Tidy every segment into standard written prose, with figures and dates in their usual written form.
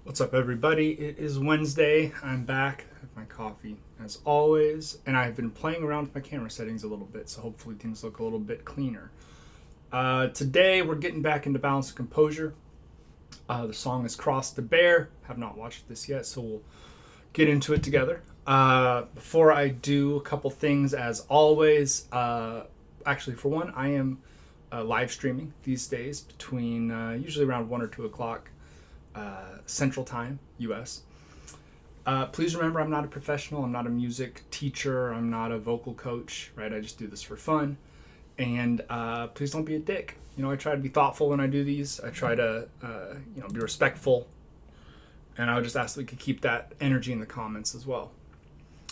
What's up, everybody? It is Wednesday. I'm back with my coffee as always, and I've been playing around with my camera settings a little bit, so hopefully things look a little bit cleaner. Today, we're getting back into Balance and Composure. The song is Cross the Bear. Have not watched this yet, so we'll get into it together. Before I do, a couple things as always. Actually, for one, I am live streaming these days between usually around 1 or 2 o'clock. Central Time, U.S. Please remember, I'm not a professional. I'm not a music teacher. I'm not a vocal coach, right? I just do this for fun. And please don't be a dick. I try to be thoughtful when I do these. I try to, be respectful. And I would just ask that we could keep that energy in the comments as well.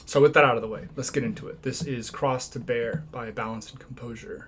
So with that out of the way, let's get into it. This is Cross to Bear by Balance and Composure.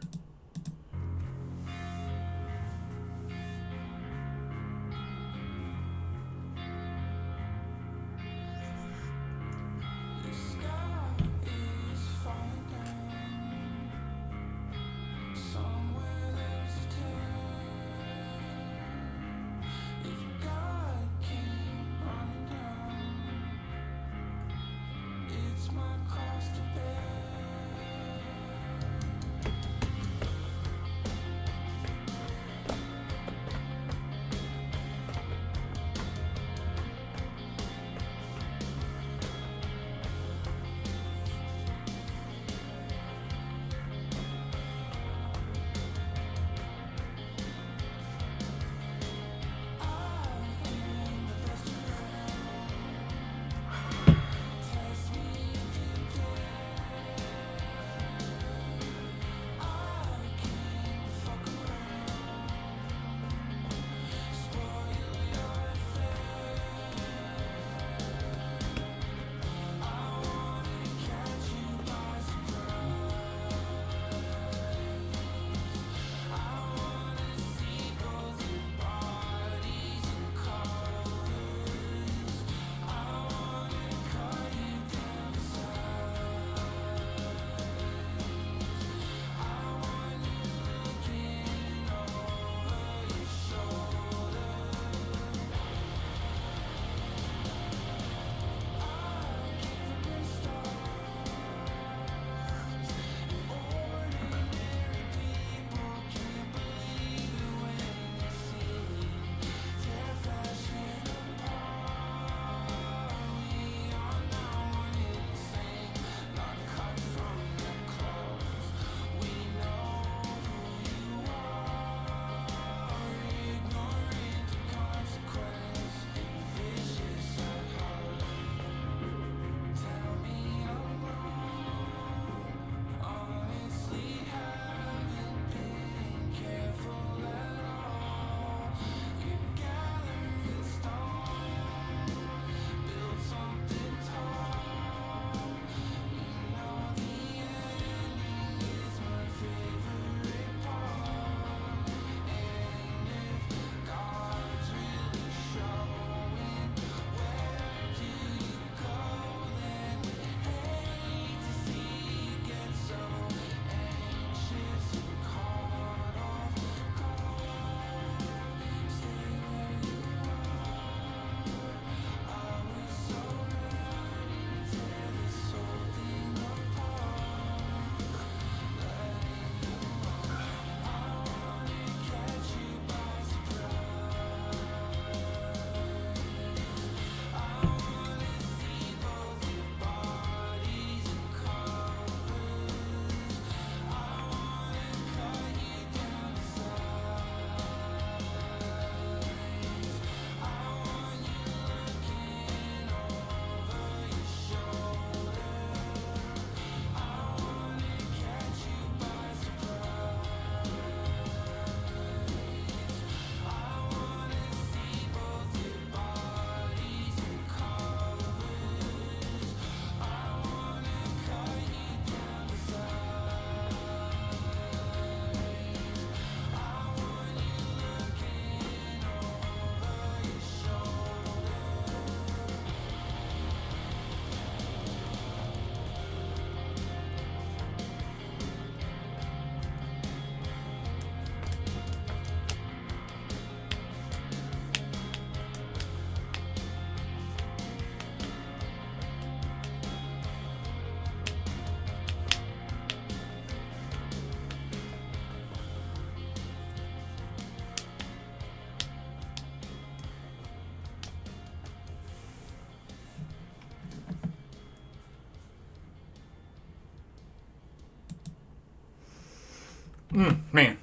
Man,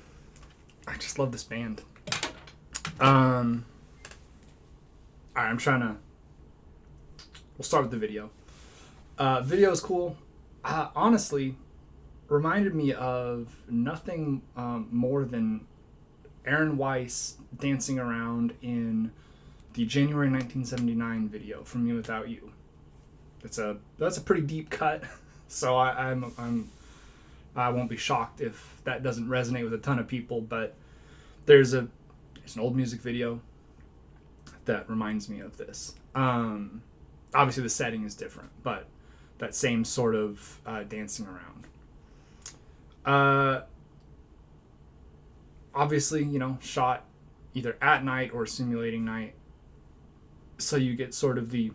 I just love this band. Alright, we'll start with the video. Video is cool. Honestly, reminded me of nothing more than Aaron Weiss dancing around in the January 1979 video, From Me Without You. That's a pretty deep cut, so I won't be shocked if that doesn't resonate with a ton of people, but there's an old music video that reminds me of this. Obviously the setting is different, but that same sort of dancing around. Obviously, shot either at night or simulating night, so you get sort of the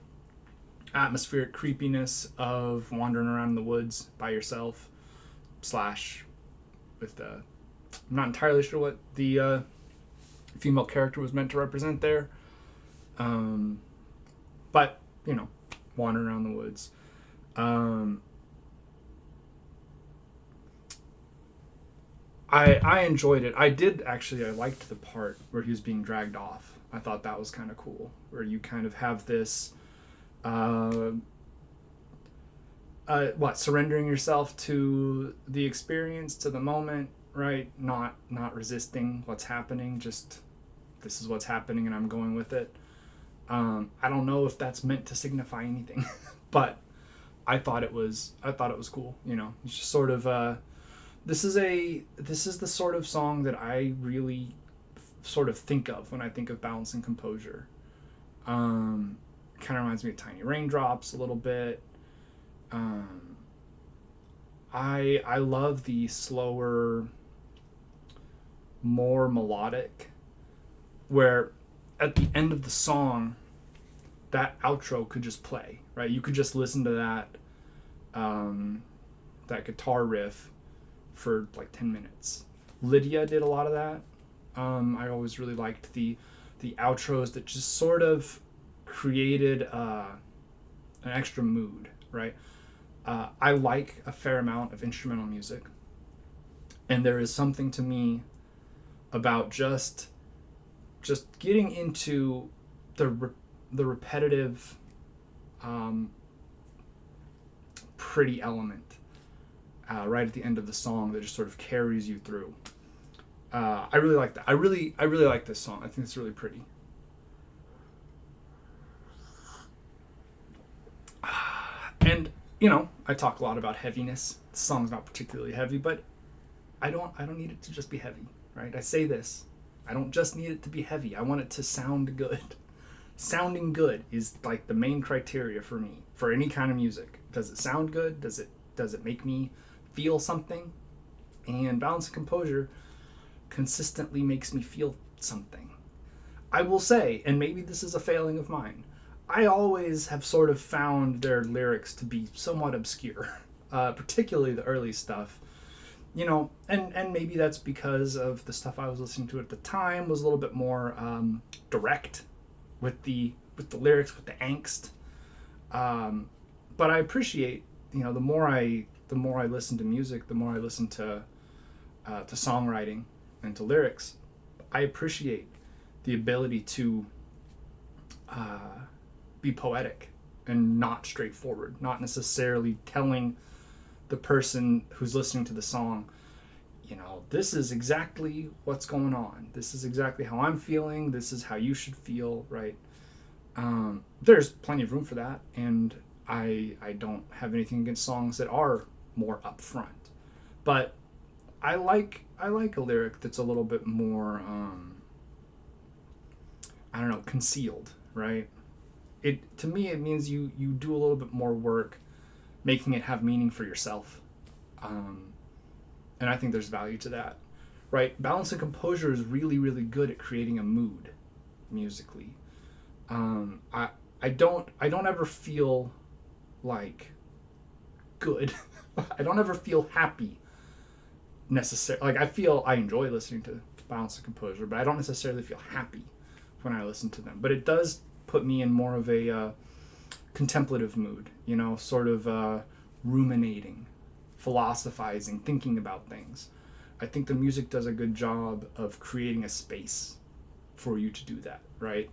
atmospheric creepiness of wandering around in the woods by yourself, slash with the, I'm not entirely sure what the female character was meant to represent there, but wandering around the woods. I enjoyed it. I liked the part where he was being dragged off. I thought that was kind of cool, where you kind of have this surrendering yourself to the experience, to the moment, right? Not resisting what's happening, just this is what's happening and I'm going with it. I don't know if that's meant to signify anything, but I thought it was cool. It's just sort of this is the sort of song that I really sort of think of when I think of balance and composure. Kind of reminds me of Tiny Raindrops a little bit. I love the slower, more melodic, where at the end of the song, that outro could just play, right? You could just listen to that that guitar riff for like 10 minutes. Lydia did a lot of that. I always really liked the outros that just sort of created an extra mood, right? I like a fair amount of instrumental music, and there is something to me about just getting into the repetitive, pretty element right at the end of the song that just sort of carries you through. I really like that. I really like this song. I think it's really pretty. And I talk a lot about heaviness. The song's not particularly heavy, but I don't need it to just be heavy, right? I say this. I don't just need it to be heavy. I want it to sound good. Sounding good is like the main criteria for me for any kind of music. Does it sound good? Does it make me feel something? And balance and composure consistently makes me feel something. I will say, and maybe this is a failing of mine, I always have sort of found their lyrics to be somewhat obscure, particularly the early stuff. And maybe that's because of the stuff I was listening to at the time was a little bit more direct with the lyrics, with the angst. But I appreciate, the more I listen to music, the more I listen to songwriting and to lyrics, I appreciate the ability to be poetic and not straightforward, not necessarily telling the person who's listening to the song, this is exactly what's going on. This is exactly how I'm feeling. This is how you should feel, right? There's plenty of room for that, and I don't have anything against songs that are more upfront, but I like a lyric that's a little bit more concealed, right? To me it means you do a little bit more work making it have meaning for yourself, and I think there's value to that, right? Balance and composure is really, really good at creating a mood musically. I don't ever feel like good. I don't ever feel happy necessarily. Like I enjoy listening to balance and composure, but I don't necessarily feel happy when I listen to them. But it does put me in more of a contemplative mood, sort of ruminating, philosophizing, thinking about things. I think the music does a good job of creating a space for you to do that, right?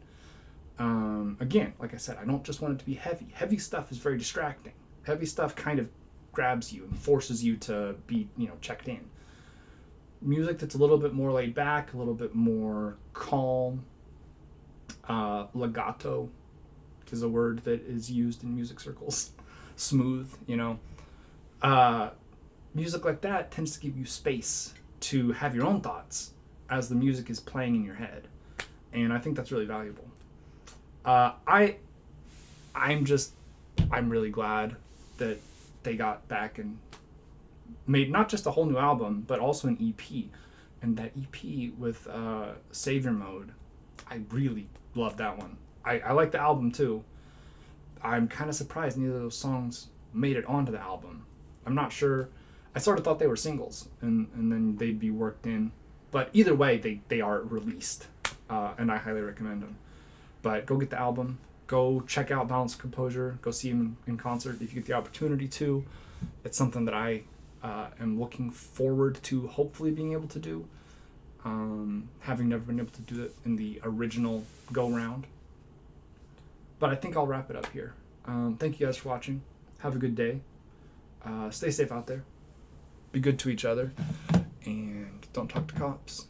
Again, like I said, I don't just want it to be heavy. Heavy stuff is very distracting. Heavy stuff kind of grabs you and forces you to be, checked in. Music that's a little bit more laid back, a little bit more calm. Legato is a word that is used in music circles. Smooth, music like that tends to give you space to have your own thoughts as the music is playing in your head, and I think that's really valuable. I'm really glad that they got back and made not just a whole new album, but also an EP. And that EP with Savior Mode, I really love that one. I like the album too. I'm kind of surprised neither of those songs made it onto the album. I'm not sure. I sort of thought they were singles and then they'd be worked in. But either way, they are released, and I highly recommend them. But go get the album. Go check out Balance Composure. Go see him in concert if you get the opportunity to. It's something that I am looking forward to hopefully being able to do. Having never been able to do it in the original go-round. But I think I'll wrap it up here. Thank you guys for watching. Have a good day. Stay safe out there. Be good to each other. And don't talk to cops.